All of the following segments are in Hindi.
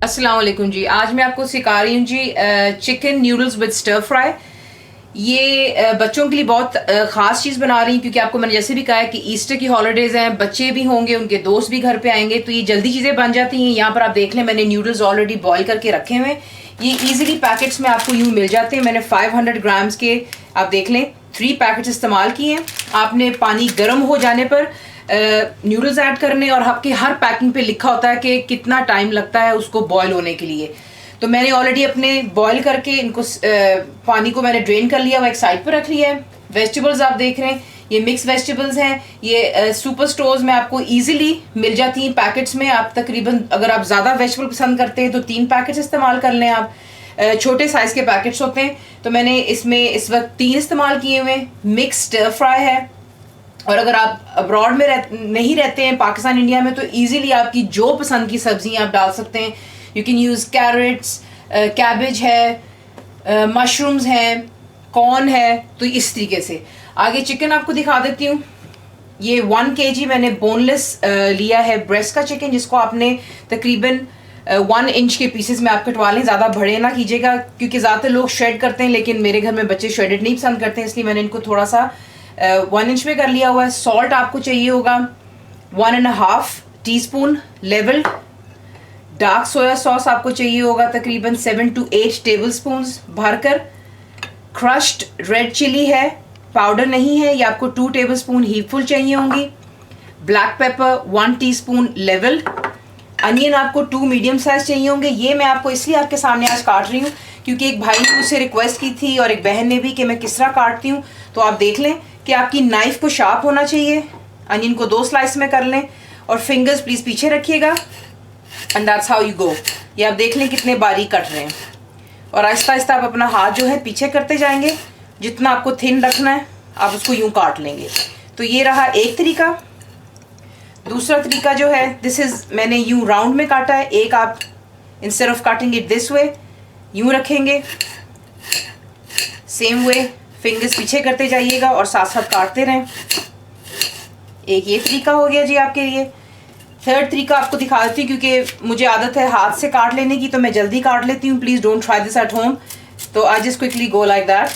अस्सलाम वालेकुम जी। आज मैं आपको सिखा रही हूँ जी chicken noodles with stir fry. ये बच्चों के लिए बहुत ख़ास चीज़ बना रही हूँ क्योंकि आपको मैंने जैसे भी कहा है कि ईस्टर की हॉलीडेज़ हैं, बच्चे भी होंगे, उनके दोस्त भी घर पे आएंगे, तो ये जल्दी चीज़ें बन जाती हैं। यहाँ पर आप देख लें, मैंने न्यूडल्स ऑलरेडी बॉयल करके रखे हुए हैं। ये ईजिली पैकेट्स में आपको यूँ मिल जाते हैं। मैंने 500 ग्राम्स के आप देख लें 3 पैकेट्स इस्तेमाल किए हैं। आपने पानी गर्म हो जाने पर न्यूडल्स ऐड करने और आपके हर पैकिंग पे लिखा होता है कि कितना टाइम लगता है उसको बॉयल होने के लिए। तो मैंने ऑलरेडी अपने बॉयल करके इनको पानी को मैंने ड्रेन कर लिया, वो एक साइड पर रख लिया है। वेजिटेबल्स आप देख रहे हैं, ये मिक्स वेजिटेबल्स हैं। ये सुपर स्टोर्स में आपको इजीली मिल जाती हैं पैकेट्स में। आप तकरीबन अगर आप ज़्यादा वेजिटेबल पसंद करते हैं तो 3 पैकेट्स इस्तेमाल कर लें आप। छोटे साइज़ के पैकेट्स होते हैं, तो मैंने इसमें इस वक्त 3 इस्तेमाल किए हुए हैं। मिक्स स्टर फ्राई है, और अगर आप अब्रॉड में नहीं रहते हैं, पाकिस्तान इंडिया में, तो इजीली आपकी जो पसंद की सब्जियां आप डाल सकते हैं। You can use carrots, cabbage है, मशरूम्स हैं, कॉर्न है, तो इस तरीके से। आगे चिकन आपको दिखा देती हूँ। ये 1 kg मैंने बोनलेस लिया है ब्रेस्ट का चिकन, जिसको आपने तकरीबन 1 इंच के पीसेस में आप कटवा लें। ज़्यादा बड़े ना कीजिएगा क्योंकि ज़्यादातर लोग श्रेड करते हैं, लेकिन मेरे घर में बच्चे श्रेडेड नहीं पसंद करते हैं, इसलिए मैंने इनको थोड़ा सा 1 इंच में कर लिया हुआ है। सॉल्ट आपको चाहिए होगा 1.5 teaspoon level. Dark soya sauce आपको चाहिए होगा तकरीबन 7 to 8 टेबलस्पून्स भरकर। क्रश्ड रेड चिली है, पाउडर नहीं है, ये आपको 2 टेबलस्पून हीपफुल चाहिए होंगी। Black pepper 1 teaspoon level. Onion आपको 2 मीडियम साइज चाहिए होंगे। ये मैं आपको इसलिए आपके सामने आज काट रही हूँ क्योंकि एक भाई ने मुझसे रिक्वेस्ट की थी और एक बहन ने भी कि मैं किस तरह काटती हूँ। तो आप देख लें कि आपकी नाइफ को शार्प होना चाहिए। अनियन को 2 स्लाइस में कर लें और फिंगर्स प्लीज पीछे रखिएगा, and that's how you go. ये आप देख लें कितने बारीक कट रहे हैं, और आहिस्ता आहिस्ता आप अपना हाथ जो है पीछे करते जाएंगे। जितना आपको थिन रखना है आप उसको यूं काट लेंगे। तो ये रहा एक तरीका। दूसरा तरीका जो है, दिस इज मैंने यूं राउंड में काटा है। एक आप instead of cutting it this way यूं रखेंगे, सेम वे फिंगर्स पीछे करते जाइएगा और साथ साथ काटते रहें। एक ये तरीका हो गया जी आपके लिए। थर्ड तरीका आपको दिखा देती हूँ क्योंकि मुझे आदत है हाथ से काट लेने की, तो मैं जल्दी काट लेती हूँ। Please don't try this at home. तो I just quickly go like that,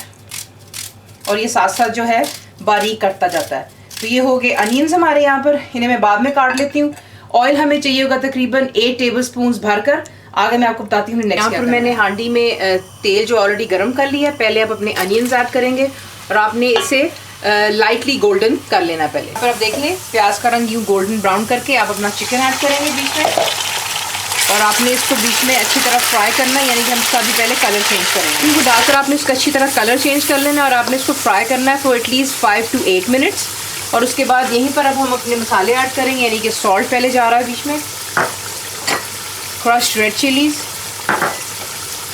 और ये साथ साथ जो है बारीक कटता जाता है। तो ये हो गए अनियंस हमारे यहाँ पर, इन्हें मैं बाद में काट लेती हूँ। ऑयल हमें चाहिए होगा तकरीबन 8 टेबलस्पून भरकर। आगे मैं आपको बताती हूँ नेक्स्ट। यहाँ पर मैंने हांडी में तेल जो ऑलरेडी गर्म कर लिया है। पहले आप अपने अनियंस ऐड करेंगे और आपने इसे लाइटली गोल्डन कर लेना पहले। पर आप देख लें प्याज का रंग यूँ गोल्डन ब्राउन करके आप अपना चिकन ऐड करेंगे बीच में, और आपने इसको बीच में अच्छी तरह फ्राई करना है, यानी कि हम इसका भी पहले कलर चेंज करेंगे। इनको डालकर आपने इसका अच्छी तरह कलर चेंज कर लेना है और आपने इसको फ्राई करना है फॉर एटलीस्ट 5 to 8 मिनट्स। और उसके बाद यहीं पर अब हम अपने मसाले ऐड करेंगे, यानी कि सॉल्ट पहले जा रहा है बीच में, crushed red chillies,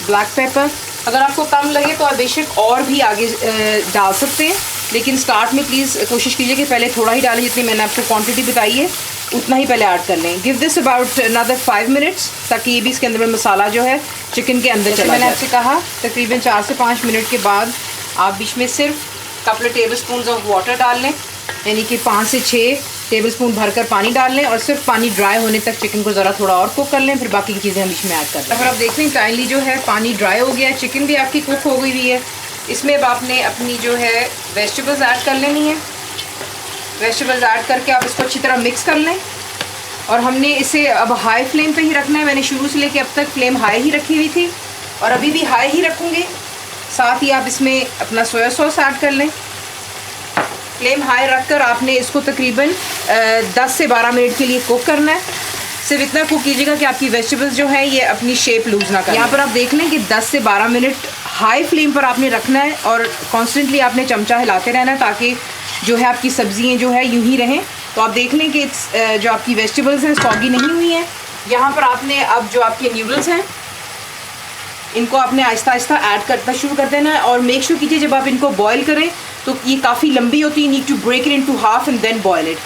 black pepper. अगर आपको कम लगे तो आप बेशक और भी आगे डाल सकते हैं, लेकिन स्टार्ट में प्लीज़ कोशिश कीजिए कि पहले थोड़ा ही डालें। जितनी मैंने आपको क्वांटिटी बताई है उतना ही पहले ऐड कर लें। Give this about another 5 minutes ताकि ये भी इसके अंदर में मसाला जो है चिकन के अंदर चला। मैंने आपसे कहा तकरीबन 4 से 5 मिनट के बाद आप बीच में सिर्फ कपल टेबलस्पून ऑफ वाटर डाल लें, यानी कि 5 से 6 टेबलस्पून भरकर पानी डाल लें, और सिर्फ पानी ड्राई होने तक चिकन को ज़रा थोड़ा और कुक कर लें, फिर बाकी की चीज़ें हम इसमें ऐड कर लें। अगर आप देख लें काइंडली जो है पानी ड्राई हो गया है, चिकन भी आपकी कुक हो गई हुई है। इसमें अब आपने अपनी जो है वेजिटेबल्स ऐड कर लेनी है। वेजिटेबल्स ऐड करके आप इसको अच्छी तरह मिक्स कर लें, और हमने इसे अब हाई फ्लेम पे ही रखना है। मैंने शुरू से लेके अब तक फ्लेम हाई ही रखी हुई थी और अभी भी हाई ही रखूँगी। साथ ही आप इसमें अपना सोया सॉस ऐड कर लें। फ्लेम हाई रखकर आपने इसको तकरीबन 10 से 12 मिनट के लिए कुक करना है। सिर्फ इतना कुक कीजिएगा कि आपकी वेजिटेबल्स जो है ये अपनी शेप लूज ना करें। यहाँ पर आप देख लें कि 10 से 12 मिनट हाई फ्लेम पर आपने रखना है, और कॉन्स्टेंटली आपने चमचा हिलाते रहना है ताकि जो है आपकी सब्जियाँ जो है यूं ही रहें। तो आप देख लें कि जो आपकी वेजिटेबल्स हैं सॉगी नहीं हुई हैं। यहाँ पर आपने अब जो आपके न्यूडल्स हैं इनको आपने आहिस्ता आहिस्ता ऐड करना शुरू कर देना है, और मेक श्योर कीजिए जब आप इनको बॉयल करें तो ये काफ़ी लंबी होती है। Need to break it into half and then boil it.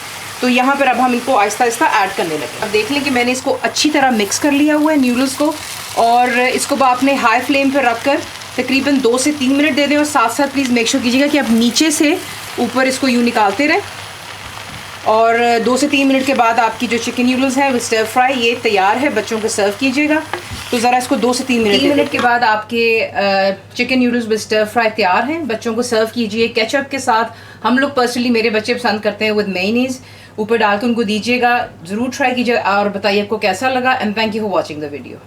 तो यहाँ पर अब हम इनको आहिस्ता आहिस्ता ऐड करने लगे। अब देख लें कि मैंने इसको अच्छी तरह मिक्स कर लिया हुआ है न्यूडल्स को, और इसको आपने हाई फ्लेम पर रख कर तकरीबन 2 से 3 मिनट दे दें, और साथ साथ प्लीज़ मेक श्योर कीजिएगा कि आप नीचे से ऊपर इसको यूँ निकालते रहें। और 2 से 3 मिनट के बाद आपकी जो चिकन नूडल्स हैं वो स्टर फ्राई ये तैयार है, बच्चों को सर्व कीजिएगा। तो ज़रा इसको 2 से 3 मिनट 3 मिनट के बाद आपके chicken noodles with stir fry तैयार हैं। बच्चों को सर्व कीजिए केचप के साथ। हम लोग पर्सनली, मेरे बच्चे पसंद करते हैं विद मेयोनीज, ऊपर डाल के उनको दीजिएगा। ज़रूर ट्राई कीजिए और बताइए आपको कैसा लगा। And thank you for watching the video.